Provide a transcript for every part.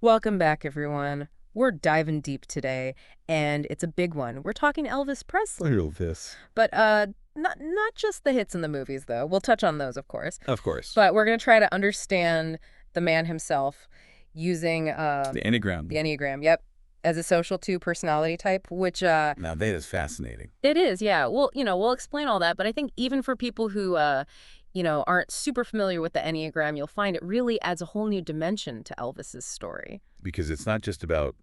Welcome back, everyone. We're diving deep today, and it's a big one. We're talking Elvis Presley. Elvis. But not just the hits in the movies, though. We'll touch on those, of course. Of course. But we're going to try to understand the man himself using The Enneagram. the Enneagram, yep, as a social two personality type, which Now that is fascinating. it is, yeah. We'll explain all that, but I think even for people who aren't super familiar with the Enneagram, you'll find it really adds a whole new dimension to Elvis's story. Because it's not just about,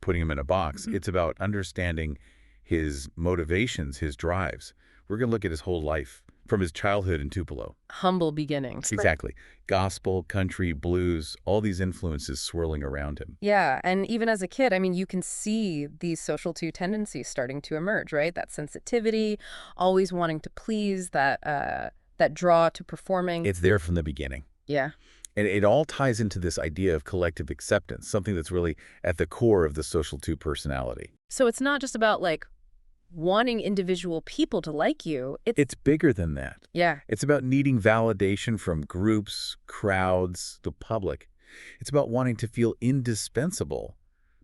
putting him in a box. It's about understanding his motivations, his drives. We're going to look at his whole life from his childhood in Tupelo. Humble beginnings. Exactly. Gospel, country, blues, all these influences swirling around him. Yeah, and even as a kid, I mean, you can see these social two tendencies starting to emerge, right? That sensitivity, always wanting to please, that draw to performing. It's there from the beginning. Yeah. And it all ties into this idea of collective acceptance, something that's really at the core of the social two personality. So it's not just about wanting individual people to like you. It's bigger than that. Yeah. It's about needing validation from groups, crowds, the public. It's about wanting to feel indispensable,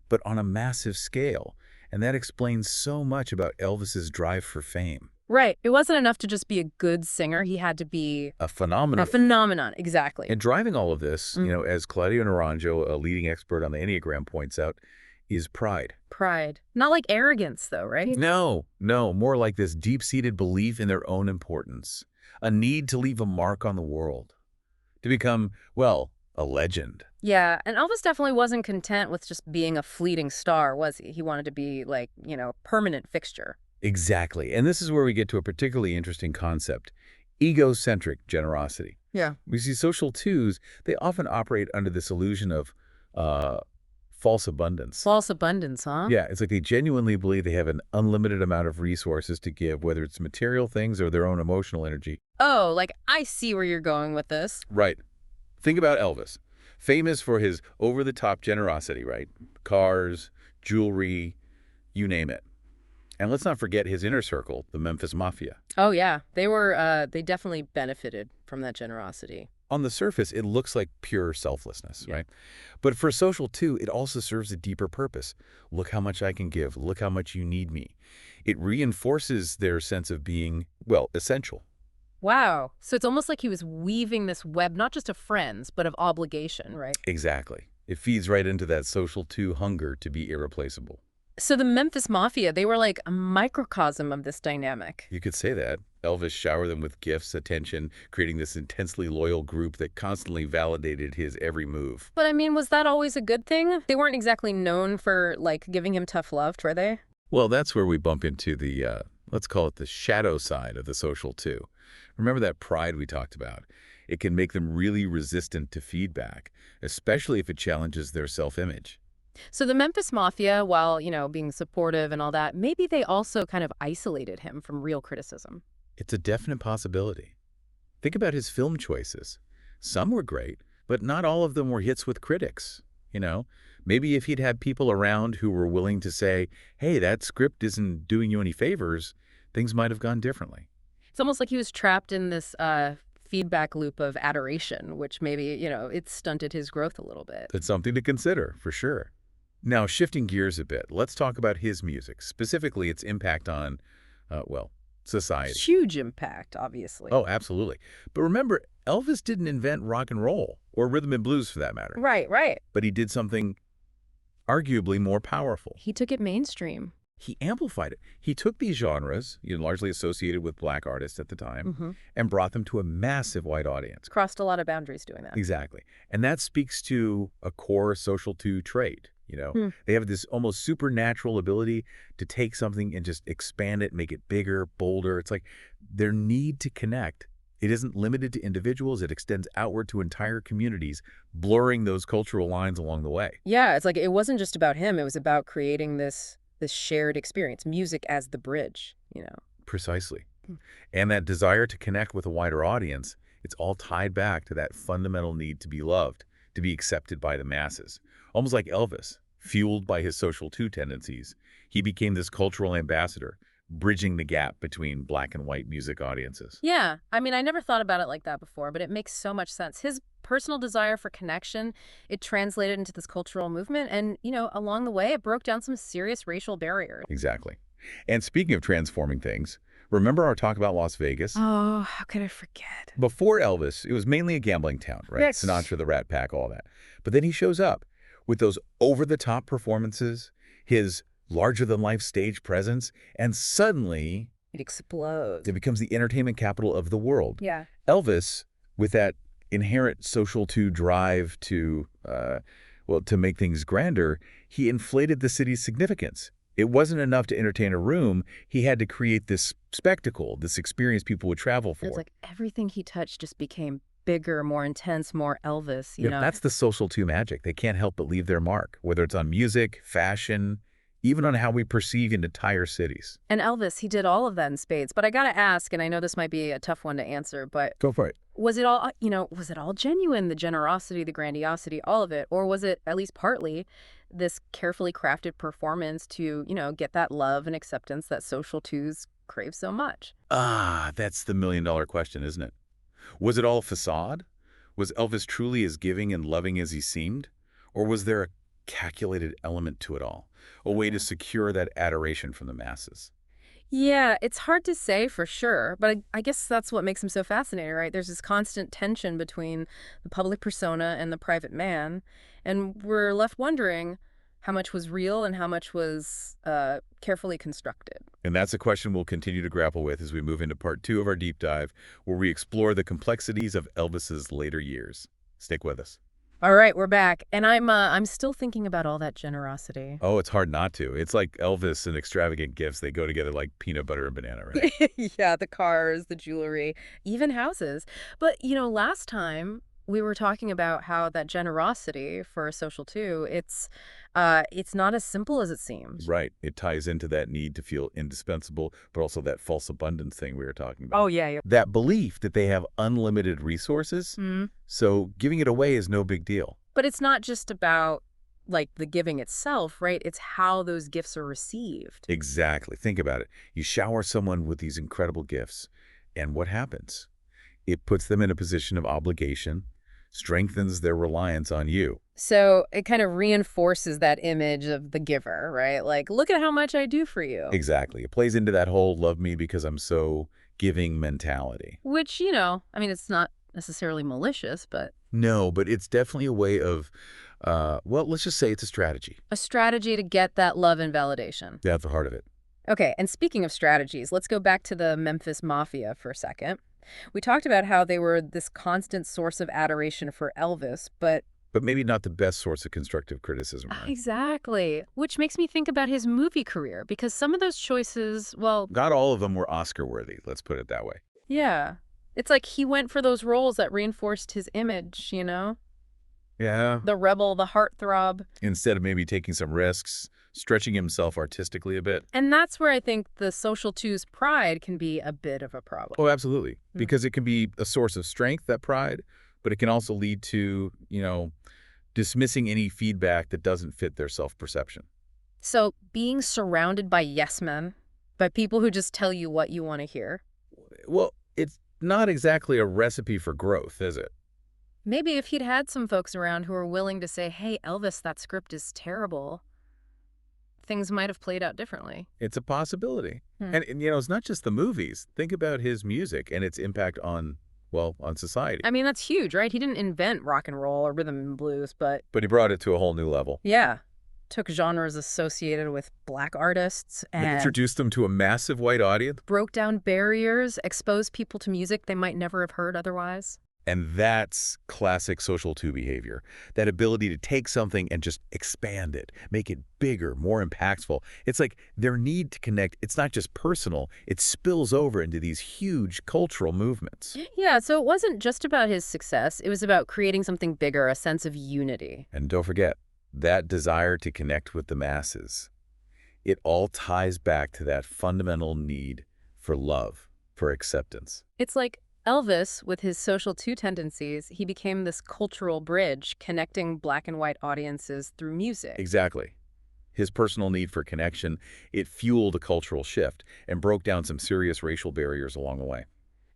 but on a massive scale. And that explains so much about Elvis's drive for fame. Right. It wasn't enough to just be a good singer. He had to be A phenomenon. a phenomenon. Exactly. And driving all of this, as Claudio Naranjo, a leading expert on the Enneagram, points out, is pride. Pride. Not like arrogance, though, right? No, more like this deep-seated belief in their own importance, a need to leave a mark on the world, to become, well, a legend. Yeah, and Elvis definitely wasn't content with just being a fleeting star, was he? He wanted to be permanent fixture. Exactly. And this is where we get to a particularly interesting concept, egocentric generosity. Yeah. We see social twos, they often operate under this illusion of false abundance. False abundance, huh? Yeah, it's like they genuinely believe they have an unlimited amount of resources to give, whether it's material things or their own emotional energy. Oh, I see where you're going with this. Right. Think about Elvis. Famous for his over-the-top generosity, right? Cars, jewelry, you name it. And let's not forget his inner circle, the Memphis Mafia. Oh, yeah. They definitely benefited from that generosity. On the surface, it looks like pure selflessness, Yeah. right? But for social too, it also serves a deeper purpose. Look how much I can give. Look how much you need me. It reinforces their sense of being, well, essential. Wow. So it's almost like he was weaving this web, not just of friends, but of obligation, right? Exactly. It feeds right into that social too hunger to be irreplaceable. So the Memphis Mafia, they were like a microcosm of this dynamic. You could say that. Elvis showered them with gifts, attention, creating this intensely loyal group that constantly validated his every move. But I mean, was that always a good thing? They weren't exactly known for, giving him tough love, were they? Well, that's where we bump into the, let's call it the shadow side of the social too. Remember that pride we talked about? It can make them really resistant to feedback, especially if it challenges their self-image. So the Memphis Mafia, while, being supportive and all that, maybe they also kind of isolated him from real criticism. It's a definite possibility. Think about his film choices. Some were great, but not all of them were hits with critics. Maybe if he'd had people around who were willing to say, hey, that script isn't doing you any favors, things might have gone differently. It's almost like he was trapped in this feedback loop of adoration, which maybe, it stunted his growth a little bit. That's something to consider, for sure. Now, shifting gears a bit, let's talk about his music, specifically its impact on, society. Huge impact, obviously. Oh, absolutely. But remember, Elvis didn't invent rock and roll, or rhythm and blues for that matter. Right, right. But he did something arguably more powerful. He took it mainstream. He amplified it. He took these genres, largely associated with black artists at the time, and brought them to a massive white audience. Crossed a lot of boundaries doing that. Exactly. And that speaks to a core social two trait. They have this almost supernatural ability to take something and just expand it, make it bigger, bolder. It's like their need to connect. It isn't limited to individuals. It extends outward to entire communities, blurring those cultural lines along the way. Yeah, it's like it wasn't just about him. It was about creating this shared experience, music as the bridge. Precisely. And that desire to connect with a wider audience, it's all tied back to that fundamental need to be loved, to be accepted by the masses. Almost like Elvis, fueled by his social two tendencies, he became this cultural ambassador, bridging the gap between black and white music audiences. Yeah, I mean, I never thought about it like that before, but it makes so much sense. His personal desire for connection, it translated into this cultural movement, and, along the way, it broke down some serious racial barriers. Exactly. And speaking of transforming things, remember our talk about Las Vegas? Oh, how could I forget? Before Elvis, it was mainly a gambling town, right? Yes. Sinatra, the Rat Pack, all that. But then he shows up with those over-the-top performances, his larger-than-life stage presence, and suddenly It explodes. it becomes the entertainment capital of the world. Yeah. Elvis, with that inherent social drive to, to make things grander, he inflated the city's significance. It wasn't enough to entertain a room. He had to create this spectacle, this experience people would travel It's for. like everything he touched just became bigger, more intense, more Elvis, you Yeah, know? that's the social magic. They can't help but leave their mark, whether it's on music, fashion, even on how we perceive entire cities. And Elvis, he did all of that in spades. But I gotta ask, and I know this might be a tough one to answer, but Go for it. was it all genuine, the generosity, the grandiosity, all of it? Or was it, at least partly, this carefully crafted performance to, get that love and acceptance that social twos crave so much? Ah, that's the million-dollar question, isn't it? Was it all a facade? Was Elvis truly as giving and loving as he seemed? Or was there a calculated element to it all? A way to secure that adoration from the masses? Yeah, it's hard to say for sure, but I guess that's what makes him so fascinating, right? There's this constant tension between the public persona and the private man, and we're left wondering how much was real and how much was carefully constructed. And that's a question we'll continue to grapple with as we move into part 2 of our deep dive, where we explore the complexities of Elvis's later years. Stick with us. All right, we're back, and I'm still thinking about all that generosity. Oh, it's hard not to. It's like Elvis and extravagant gifts. They go together like peanut butter and banana, right? Yeah, the cars, the jewelry, even houses. But, last time we were talking about how that generosity for a social too, it's not as simple as it seems. Right. It ties into that need to feel indispensable, but also that false abundance thing we were talking about. Oh, yeah. That belief that they have unlimited resources, Mm. so giving it away is no big deal. But it's not just about like the giving itself, right? It's how those gifts are received. Exactly. Think about it. You shower someone with these incredible gifts, and what happens? It puts them in a position of obligation, strengthens their reliance on you. So it kind of reinforces that image of the giver, right? Like, look at how much I do for you. Exactly. It plays into that whole love me because I'm so giving mentality. Which, I mean, it's not necessarily malicious, but No, but it's definitely a way of, let's just say it's a strategy. a strategy to get that love and validation. That's the heart of it. Okay, and speaking of strategies, let's go back to the Memphis Mafia for a second. We talked about how they were this constant source of adoration for Elvis, but But maybe not the best source of constructive criticism, right? exactly, which makes me think about his movie career, because some of those choices, well, Not all of them were Oscar-worthy, let's put it that way. yeah. It's like he went for those roles that reinforced his image, Yeah. The rebel, the heartthrob. Instead of maybe taking some risks, stretching himself artistically a bit. And that's where I think the social two's pride can be a bit of a problem. Oh, absolutely. Because it can be a source of strength, that pride, but it can also lead to, dismissing any feedback that doesn't fit their self-perception. So being surrounded by yes men, by people who just tell you what you want to hear, Well, it's not exactly a recipe for growth, is it? maybe if he'd had some folks around who were willing to say, hey, Elvis, that script is terrible, things might have played out differently. It's a possibility. Hmm. And, it's not just the movies. Think about his music and its impact on society. I mean, that's huge, right? He didn't invent rock and roll or rhythm and blues, but But he brought it to a whole new level. yeah, took genres associated with black artists And and introduced them to a massive white audience. broke down barriers, exposed people to music they might never have heard otherwise. And that's classic social two behavior. That ability to take something and just expand it, make it bigger, more impactful. It's like their need to connect, it's not just personal, it spills over into these huge cultural movements. Yeah, so it wasn't just about his success. It was about creating something bigger, a sense of unity. And don't forget, that desire to connect with the masses, it all ties back to that fundamental need for love, for acceptance. It's like Elvis, with his social two tendencies, he became this cultural bridge connecting black and white audiences through music. Exactly. His personal need for connection, it fueled a cultural shift and broke down some serious racial barriers along the way.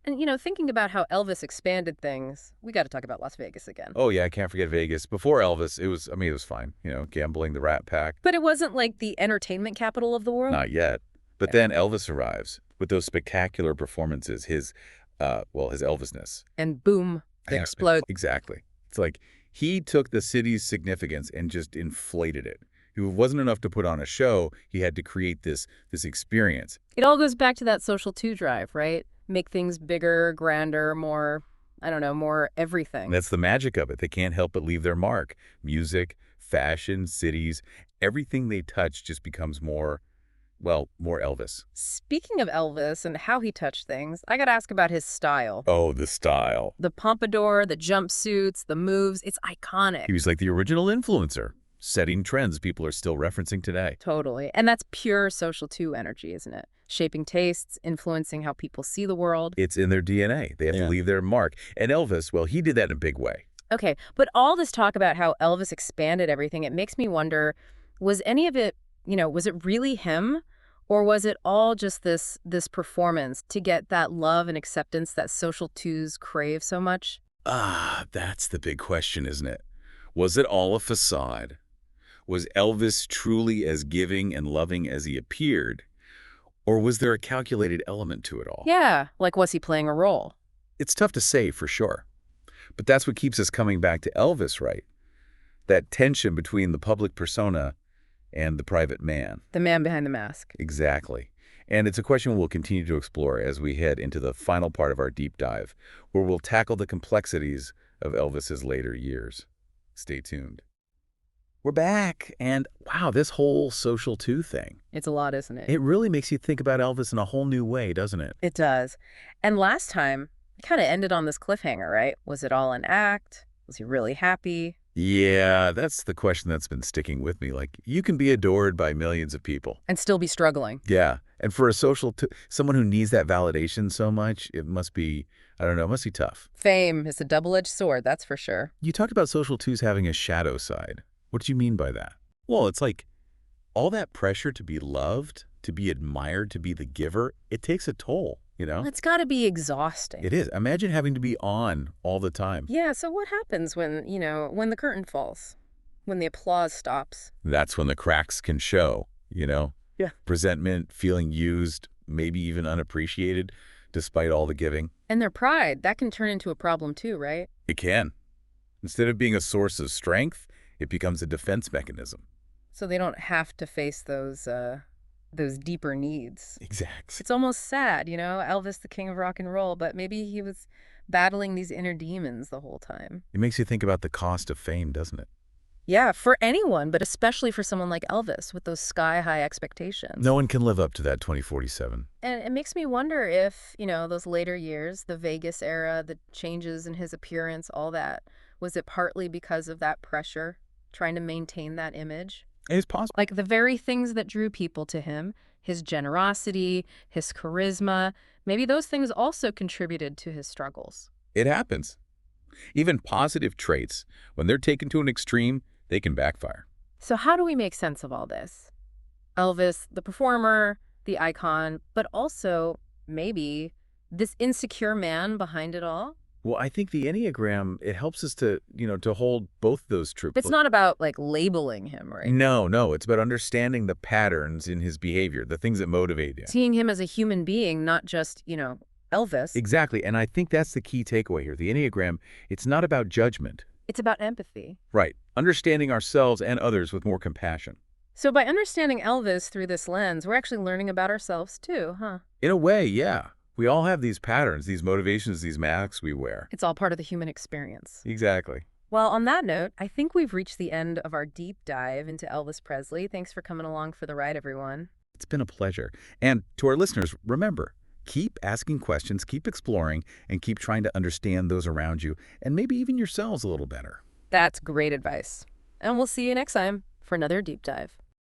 And, thinking about how Elvis expanded things, we got to talk about Las Vegas again. Oh yeah, I can't forget Vegas. Before Elvis, it was fine. Gambling, the Rat Pack. But it wasn't like the entertainment capital of the world? Not yet. But Yeah. then Elvis arrives with those spectacular performances, his Elvisness. And boom, it Yeah, explodes. exactly. It's like he took the city's significance and just inflated it. It wasn't enough to put on a show. He had to create this experience. It all goes back to that social two drive, right? Make things bigger, grander, more, I don't know, more And everything. that's the magic of it. They can't help but leave their mark. Music, fashion, cities, everything they touch just becomes more, well, more Elvis. Speaking of Elvis and how he touched things, I got to ask about his style. Oh, the style. The pompadour, the jumpsuits, the moves, it's iconic. He was like the original influencer, setting trends people are still referencing today. Totally. And that's pure social two energy, isn't it? Shaping tastes, influencing how people see the world. It's in their DNA. They have to leave their mark. And Elvis, well, he did that in a big way. Okay, but all this talk about how Elvis expanded everything, it makes me wonder, was any of it, was it really him? Or was it all just this performance to get that love and acceptance that social twos crave so much? Ah, that's the big question, isn't it? Was it all a facade? Was Elvis truly as giving and loving as he appeared? Or was there a calculated element to it all? Yeah, like was he playing a role? It's tough to say for sure. But that's what keeps us coming back to Elvis, right? That tension between the public persona and the private man. The man behind the mask. Exactly. And it's a question we'll continue to explore as we head into the final part of our deep dive, where we'll tackle the complexities of Elvis's later years. Stay tuned. We're back, and wow, this whole social two thing. It's a lot, isn't it? It really makes you think about Elvis in a whole new way, doesn't it? It does. And last time, it kind of ended on this cliffhanger, right? Was it all an act? Was he really happy? Yeah, that's the question that's been sticking with me. Like, you can be adored by millions of people. And still be struggling. Yeah, and for a someone who needs that validation so much, it must be, I don't know, it must be tough. Fame is a double-edged sword, that's for sure. You talked about social twos having a shadow side. What do you mean by that? Well, it's like all that pressure to be loved, to be admired, to be the giver, it takes a toll, Well, it's got to be exhausting. It is. Imagine having to be on all the time. Yeah, so what happens when, when the curtain falls? When the applause stops? That's when the cracks can show. Yeah. Resentment, feeling used, maybe even unappreciated, despite all the giving. And their pride, that can turn into a problem too, right? It can. Instead of being a source of strength, it becomes a defense mechanism. So they don't have to face those deeper needs. Exactly. It's almost sad, Elvis, the king of rock and roll, but maybe he was battling these inner demons the whole time. It makes you think about the cost of fame, doesn't it? Yeah, for anyone, but especially for someone like Elvis with those sky-high expectations. No one can live up to that 2047. And it makes me wonder if, those later years, the Vegas era, the changes in his appearance, all that, was it partly because of that pressure, trying to maintain that image? It's possible. Like the very things that drew people to him, his generosity, his charisma, maybe those things also contributed to his struggles. It happens. Even positive traits, when they're taken to an extreme, they can backfire. So how do we make sense of all this? Elvis, the performer, the icon, but also maybe this insecure man behind it all? Well, I think the Enneagram, it helps us to hold both those truths. It's not about like labeling him, right? No. It's about understanding the patterns in his behavior, the things that motivate him. Seeing him as a human being, not just, Elvis. Exactly. And I think that's the key takeaway here. The Enneagram, it's not about judgment. It's about empathy. Right. Understanding ourselves and others with more compassion. So by understanding Elvis through this lens, we're actually learning about ourselves too, huh? In a way, yeah. We all have these patterns, these motivations, these masks we wear. It's all part of the human experience. Exactly. Well, on that note, I think we've reached the end of our deep dive into Elvis Presley. Thanks for coming along for the ride, everyone. It's been a pleasure. And to our listeners, remember, keep asking questions, keep exploring, and keep trying to understand those around you, and maybe even yourselves a little better. That's great advice. And we'll see you next time for another deep dive.